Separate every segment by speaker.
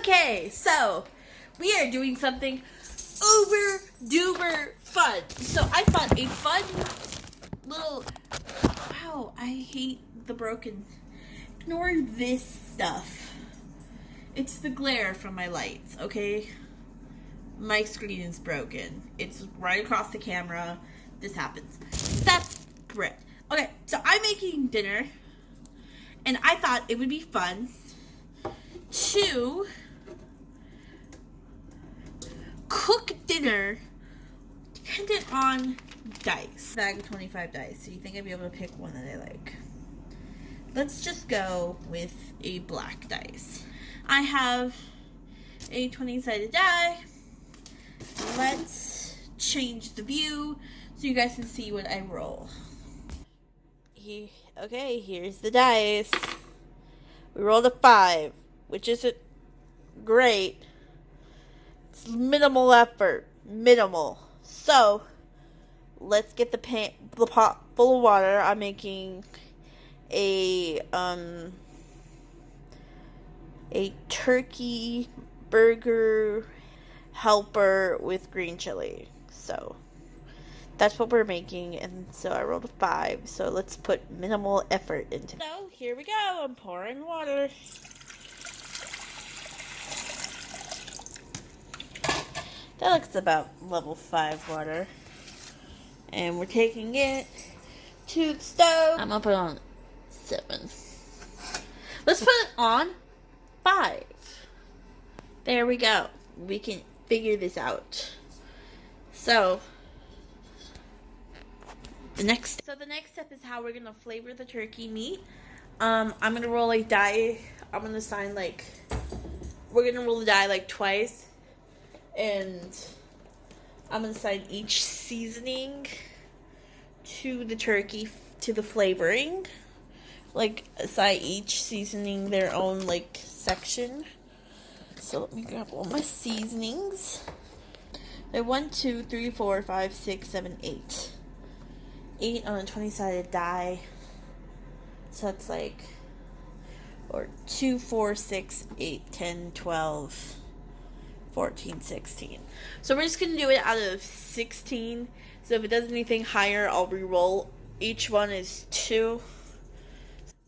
Speaker 1: Okay, so we are doing something uber duper fun. So I found a fun little. Wow, I hate the broken. Ignore this stuff. It's the glare from my lights, okay? My screen is broken. It's right across the camera. This happens. That's Brit. Okay, so I'm making dinner, and I thought it would be fun to cook dinner dependent on dice. Bag of 25 dice. So you think I'd be able to pick one that I like? Let's just go with a black dice. I have a 20-sided die. Let's change the view so you guys can see what I roll. Okay, here's the dice. We rolled a 5, which isn't great. It's minimal effort. Minimal. So, let's get the pot full of water. I'm making a Turkeyburger helper with green chili. So, that's what we're making, and so I rolled a 5. So let's put minimal effort into it. So here we go. I'm pouring water. That looks about level 5 water. And we're taking it to the stove. I'm gonna put it on 7. Let's put it on 5. There we go. We can figure this out. So the next step is how we're gonna flavor the turkey meat. I'm gonna roll a die. I'm gonna assign we're gonna roll the die twice, and I'm gonna assign each seasoning to the turkey, to the flavoring. Assign each seasoning their own section. So let me grab all my seasonings. 1, 2, 3, 4, 5, 6, 7, 8. 8 on a 20-sided die. So that's 2, 4, 6, 8, 10, 12, 14, 16. So we're just going to do it out of 16. So if it does anything higher, I'll re-roll. Each one is 2.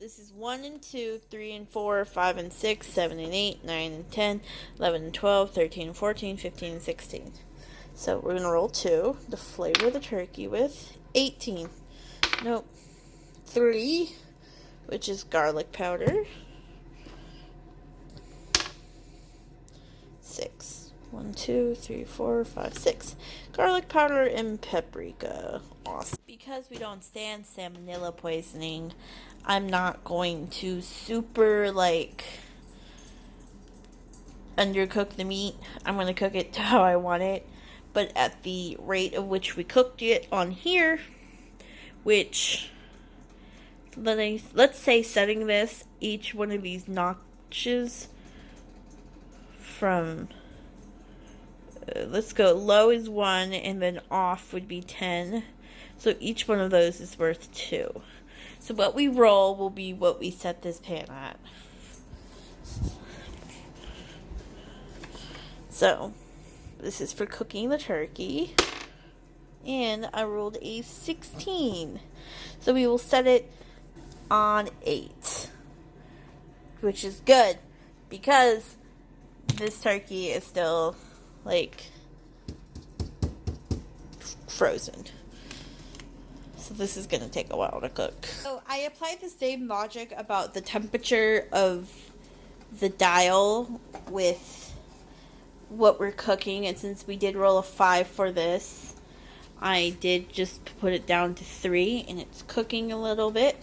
Speaker 1: This is 1 and 2, 3 and 4, 5 and 6, 7 and 8, 9 and 10, 11 and 12, 13 and 14, 15 and 16. So we're going to roll 2 to flavor the turkey with 18. Nope. 3, which is garlic powder. 6. 1, 2, 3, 4, 5, 6. Garlic powder and paprika. Awesome. Because we don't stand salmonella poisoning, I'm not going to super undercook the meat. I'm going to cook it to how I want it, but at the rate of which we cooked it on here, which let's say setting this, each one of these notches from let's go low is 1 and then off would be 10. So each one of those is worth 2. So what we roll will be what we set this pan at. So this is for cooking the turkey. And I rolled a 16. So we will set it on 8. Which is good, because this turkey is still frozen. So this is going to take a while to cook. So I applied the same logic about the temperature of the dial with what we're cooking. And since we did roll a 5 for this, I did just put it down to 3. And it's cooking a little bit.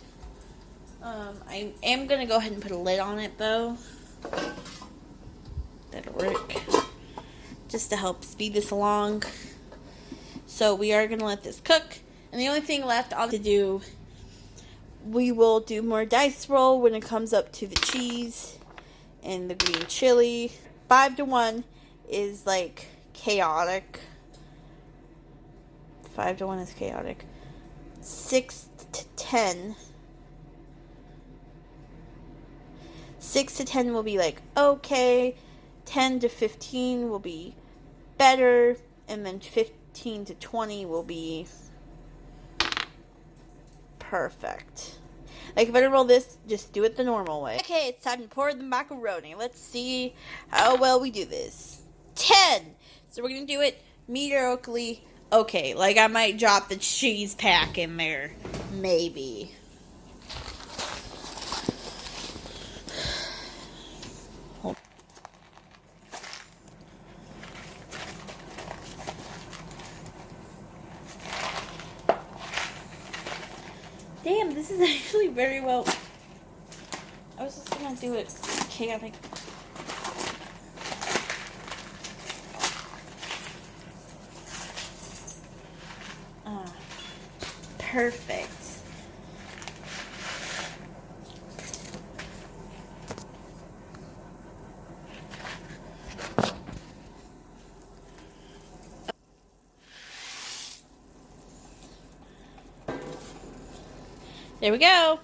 Speaker 1: I am going to go ahead and put a lid on it though. That'll work. Just to help speed this along. So we are going to let this cook. And the only thing left to do, we will do more dice roll when it comes up to the cheese and the green chili. 5 to 1 is chaotic. 5 to 1 is chaotic. 6 to 10. 6 to 10 will be okay. 10 to 15 will be better, and then 15 to 20 will be perfect. Like, if I roll this, just do it the normal way. Okay, it's time to pour the macaroni. Let's see how well we do this. 10! So we're going to do it mediocrely. Okay, like I might drop the cheese pack in there. Maybe. Damn, this is actually very well. I was just gonna do it chaotic. Perfect. There we go.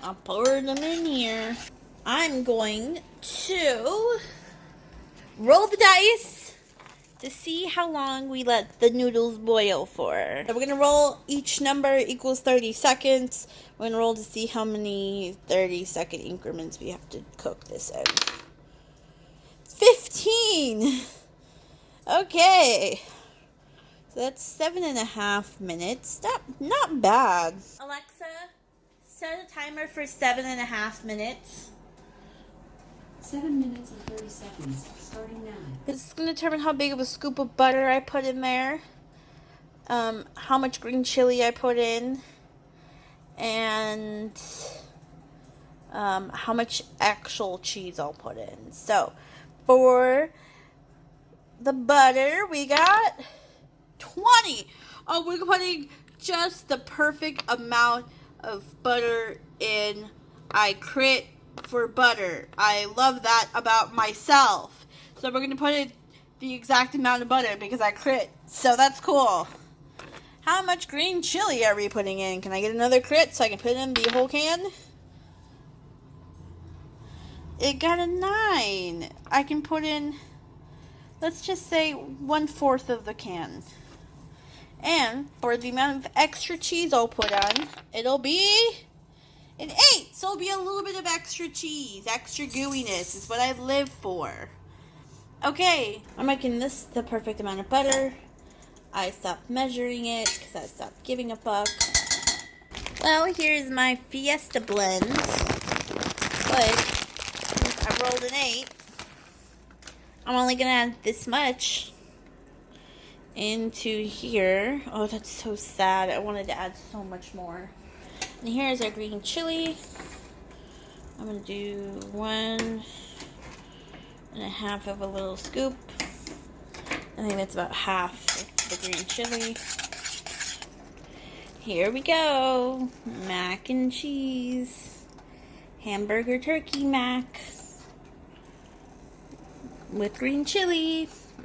Speaker 1: I'll pour them in here. I'm going to roll the dice to see how long we let the noodles boil for. So we're going to roll each number equals 30 seconds. We're going to roll to see how many 30-second increments we have to cook this in. 15! Okay. So that's 7.5 minutes. Not bad. Alexa, set a timer for 7.5 minutes.
Speaker 2: 7 minutes and 30 seconds, starting now.
Speaker 1: This is going to determine how big of a scoop of butter I put in there, how much green chili I put in, and how much actual cheese I'll put in. So, for the butter, we got 20. Oh, we're putting just the perfect amount of butter in. I crit for butter. I love that about myself. So we're going to put in the exact amount of butter because I crit. So that's cool. How much green chili are we putting in? Can I get another crit so I can put in the whole can? It got a 9. I can put in, let's just say, 1/4 of the can. And for the amount of extra cheese I'll put on, it'll be an 8. So it'll be a little bit of extra cheese. Extra gooiness is what I live for. Okay, I'm making this the perfect amount of butter. I stopped measuring it because I stopped giving a fuck. Well, here's my Fiesta blend. But I rolled an 8. I'm only going to add this much into here. Oh, that's so sad. I wanted to add so much more. And here's our green chili. I'm going to do 1.5 of a little scoop. I think that's about half of the green chili. Here we go. Mac and cheese. Hamburger turkey mac with green chili.